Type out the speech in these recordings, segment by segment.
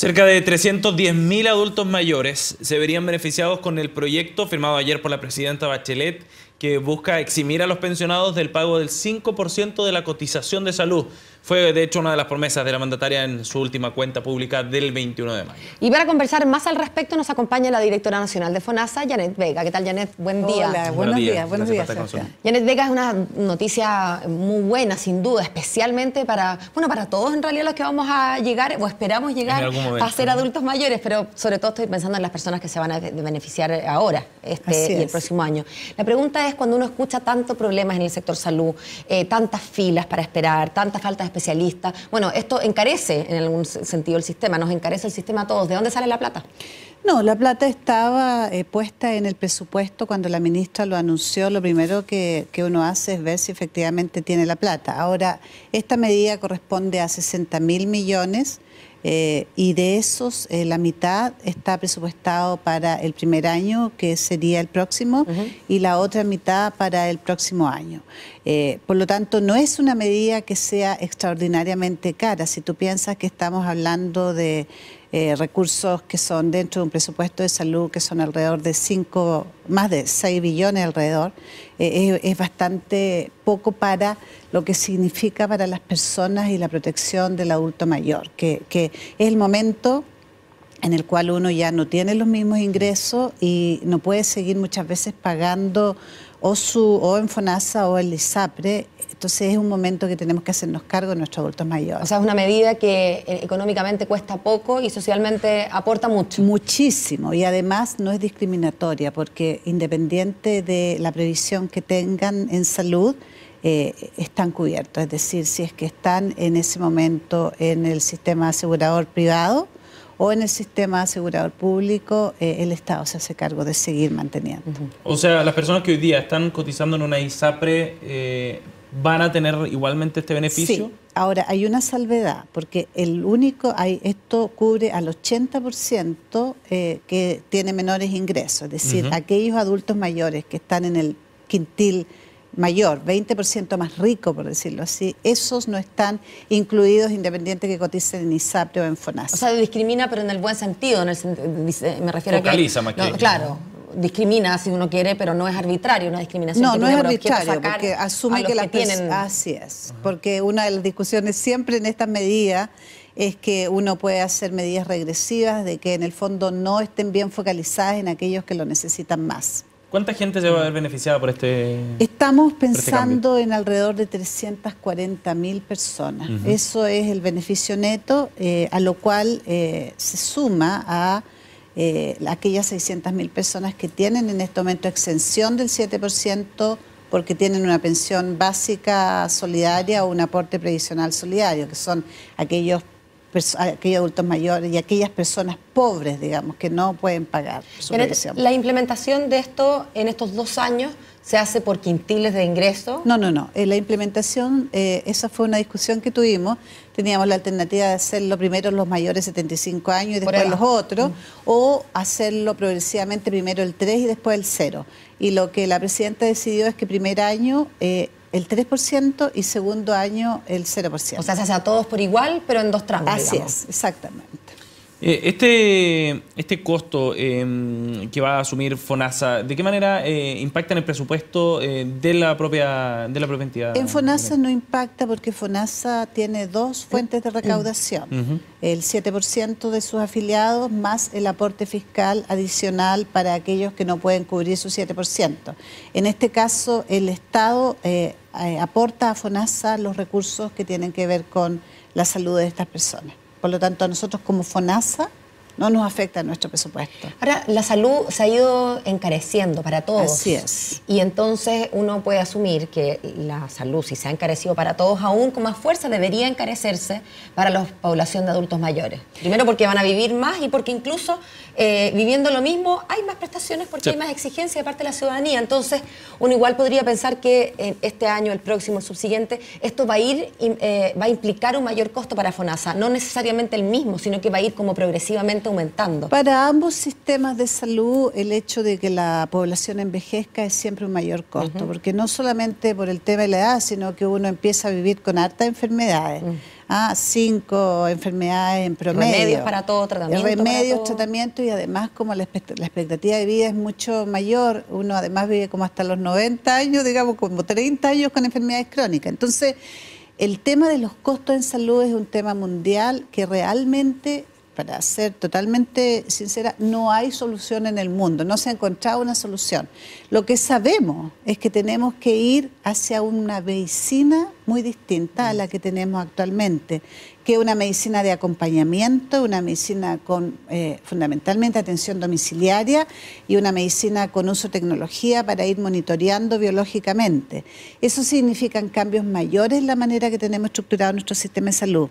Cerca de 310.000 adultos mayores se verían beneficiados con el proyecto firmado ayer por la presidenta Bachelet, que busca eximir a los pensionados del pago del 5% de la cotización de salud. Fue, de hecho, una de las promesas de la mandataria en su última cuenta pública del 21 de mayo. Y para conversar más al respecto nos acompaña la directora nacional de FONASA, Janet Vega. ¿Qué tal, Janet? Buen día. Hola, buenos días. Janet Vega es una noticia muy buena, sin duda, especialmente para todos en realidad los que vamos a llegar o esperamos llegar a ser adultos mayores, pero sobre todo estoy pensando en las personas que se van a beneficiar ahora y el próximo año. La pregunta es, cuando uno escucha tantos problemas en el sector salud, tantas filas para esperar, tanta falta de especialistas, bueno, esto encarece en algún sentido el sistema, nos encarece el sistema a todos. ¿De dónde sale la plata? No, la plata estaba puesta en el presupuesto cuando la ministra lo anunció. Lo primero que uno hace es ver si efectivamente tiene la plata. Ahora, esta medida corresponde a 60.000 millones y de esos la mitad está presupuestado para el primer año, que sería el próximo, y la otra mitad para el próximo año. Por lo tanto, no es una medida que sea extraordinariamente cara. Si tú piensas que estamos hablando de recursos que son dentro de un presupuesto de salud que son alrededor de más de 6 billones alrededor, es bastante poco para lo que significa para las personas y la protección del adulto mayor, que es el momento en el cual uno ya no tiene los mismos ingresos y no puede seguir muchas veces pagando o en FONASA o en ISAPRE. Entonces es un momento que tenemos que hacernos cargo de nuestros adultos mayores. O sea, es una medida que económicamente cuesta poco y socialmente aporta mucho. Muchísimo, y además no es discriminatoria, porque independiente de la previsión que tengan en salud, están cubiertos. Es decir, si es que están en ese momento en el sistema asegurador privado o en el sistema asegurador público, el Estado se hace cargo de seguir manteniendo. O sea, las personas que hoy día están cotizando en una ISAPRE ¿van a tener igualmente este beneficio? Sí. Ahora, hay una salvedad, porque esto cubre al 80% que tiene menores ingresos, es decir, aquellos adultos mayores que están en el quintil mayor, 20% más rico, por decirlo así, esos no están incluidos independiente que coticen en ISAPRE o en FONASA. O sea, discrimina, pero en el buen sentido, me refiero Focaliza a que... más que... Claro, discrimina si uno quiere, pero no es arbitrario, una discriminación. No, no es arbitrario, porque asume que tienen... Así es, porque una de las discusiones siempre en estas medidas es que uno puede hacer medidas regresivas de que en el fondo no estén bien focalizadas en aquellos que lo necesitan más. ¿Cuánta gente se va a ver beneficiada por este Estamos pensando en alrededor de 340.000 personas. Eso es el beneficio neto, a lo cual se suma a aquellas 600.000 personas que tienen en este momento exención del 7% porque tienen una pensión básica solidaria o un aporte previsional solidario, que son aquellos adultos mayores y aquellas personas pobres, digamos, que no pueden pagar su pensión. ¿La implementación de esto en estos 2 años se hace por quintiles de ingreso? No. La implementación, esa fue una discusión que tuvimos. Teníamos la alternativa de hacerlo primero los mayores de 75 años y después los otros, o hacerlo progresivamente primero el 3 y después el 0. Y lo que la presidenta decidió es que primer año el 3% y segundo año el 0%. O sea, se hace a todos por igual, pero en 2 tramos. Así es, exactamente. Este costo que va a asumir FONASA, ¿de qué manera impacta en el presupuesto de la propia entidad? En FONASA no impacta porque FONASA tiene 2 fuentes de recaudación. El 7% de sus afiliados más el aporte fiscal adicional para aquellos que no pueden cubrir su 7%. En este caso, el Estado aporta a FONASA los recursos que tienen que ver con la salud de estas personas. Por lo tanto, a nosotros como FONASA no nos afecta nuestro presupuesto. Ahora, la salud se ha ido encareciendo para todos. Así es. Y entonces uno puede asumir que la salud, si se ha encarecido para todos, aún con más fuerza debería encarecerse para la población de adultos mayores. Primero porque van a vivir más y porque incluso viviendo lo mismo hay más prestaciones porque hay más exigencia de parte de la ciudadanía. Entonces uno igual podría pensar que en este año, el próximo, el subsiguiente, esto va a implicar un mayor costo para FONASA. No necesariamente el mismo, sino que va a ir como progresivamente aumentando. Para ambos sistemas de salud, el hecho de que la población envejezca es siempre un mayor costo, porque no solamente por el tema de la edad, sino que uno empieza a vivir con hartas enfermedades. a 5 enfermedades en promedio. Remedios para todo, tratamiento Remedios, para todo. tratamiento, y además como la expectativa de vida es mucho mayor, uno además vive como hasta los 90 años, digamos como 30 años con enfermedades crónicas. Entonces, el tema de los costos en salud es un tema mundial que realmente, para ser totalmente sincera, no hay solución en el mundo, no se ha encontrado una solución. Lo que sabemos es que tenemos que ir hacia una medicina muy distinta a la que tenemos actualmente, que es una medicina de acompañamiento, una medicina con fundamentalmente atención domiciliaria y una medicina con uso de tecnología para ir monitoreando biológicamente. Eso significa cambios mayores en la manera que tenemos estructurado nuestro sistema de salud.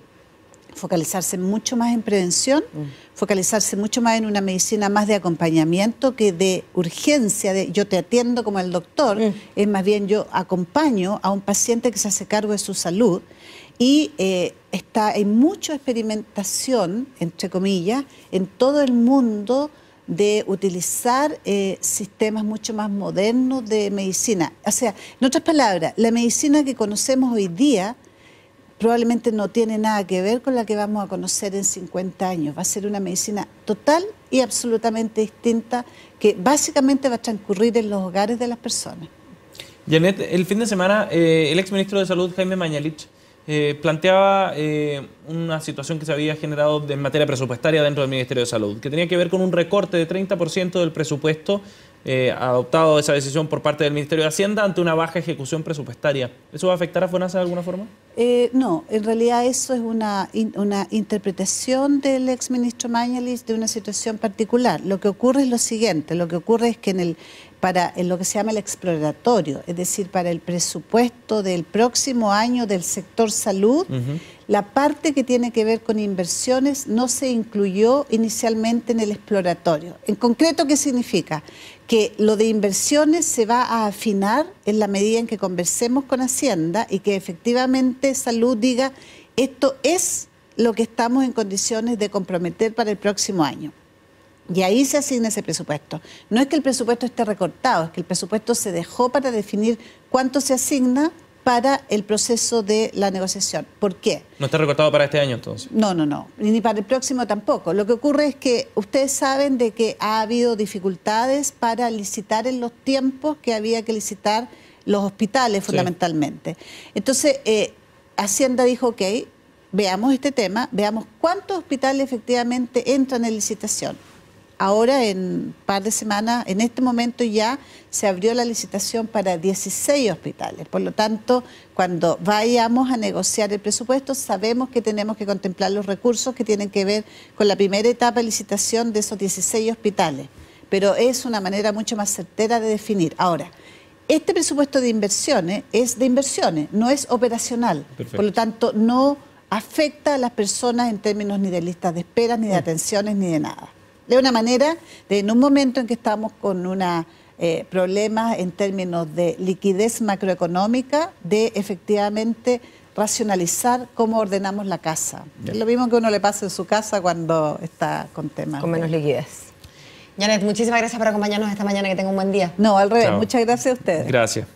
Focalizarse mucho más en prevención, focalizarse mucho más en una medicina más de acompañamiento que de urgencia, de yo te atiendo como el doctor, es más bien yo acompaño a un paciente que se hace cargo de su salud y hay mucha experimentación, entre comillas, en todo el mundo de utilizar sistemas mucho más modernos de medicina. O sea, en otras palabras, la medicina que conocemos hoy día probablemente no tiene nada que ver con la que vamos a conocer en 50 años. Va a ser una medicina total y absolutamente distinta que básicamente va a transcurrir en los hogares de las personas. Janet, el fin de semana el exministro de Salud, Jaime Mañalich, planteaba una situación que se había generado en materia presupuestaria dentro del Ministerio de Salud, que tenía que ver con un recorte de 30% del presupuesto adoptado esa decisión por parte del Ministerio de Hacienda ante una baja ejecución presupuestaria. ¿Eso va a afectar a FONASA de alguna forma? No, en realidad eso es una interpretación del exministro Mañalich de una situación particular. Lo que ocurre es lo siguiente, lo que ocurre es que en lo que se llama el exploratorio, es decir, para el presupuesto del próximo año del sector salud, la parte que tiene que ver con inversiones no se incluyó inicialmente en el exploratorio. En concreto, ¿qué significa? Que lo de inversiones se va a afinar en la medida en que conversemos con Hacienda y que efectivamente Salud diga, esto es lo que estamos en condiciones de comprometer para el próximo año. Y ahí se asigna ese presupuesto. No es que el presupuesto esté recortado, es que el presupuesto se dejó para definir cuánto se asigna para el proceso de la negociación. ¿Por qué? ¿No está recortado para este año entonces? No, ni para el próximo tampoco. Lo que ocurre es que ustedes saben de que ha habido dificultades para licitar en los tiempos que había que licitar los hospitales fundamentalmente. Entonces, Hacienda dijo, ok, veamos este tema, veamos cuántos hospitales efectivamente entran en licitación. Ahora, en un par de semanas, en este momento ya se abrió la licitación para 16 hospitales. Por lo tanto, cuando vayamos a negociar el presupuesto, sabemos que tenemos que contemplar los recursos que tienen que ver con la primera etapa de licitación de esos 16 hospitales. Pero es una manera mucho más certera de definir. Ahora, este presupuesto de inversiones es de inversiones, no es operacional. Perfecto. Por lo tanto, no afecta a las personas en términos ni de listas de espera, ni de atenciones, ni de nada. De una manera, en un momento en que estamos con problemas en términos de liquidez macroeconómica, de efectivamente racionalizar cómo ordenamos la casa. Es lo mismo que uno le pasa en su casa cuando está con temas. Con menos liquidez. Janet, muchísimas gracias por acompañarnos esta mañana, que tenga un buen día. No, al revés. Chao. Muchas gracias a ustedes. Gracias.